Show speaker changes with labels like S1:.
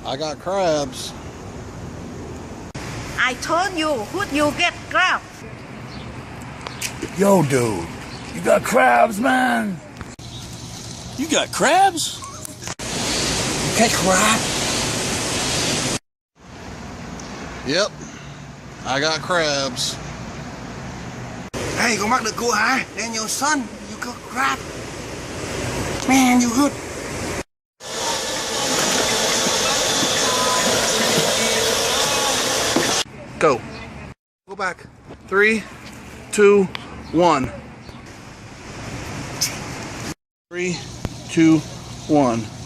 S1: I got crabs.
S2: I told you, would you get crab?
S3: Yo, dude, you got crabs, man?
S4: You got crabs?
S3: Catch crab?
S1: Yep, I got crabs.
S5: Hey, con bắt được cua hả? Daniel son, you got crab. Man, you good.
S1: Go. Go back. 3, 2, 1. 3, 2, 1.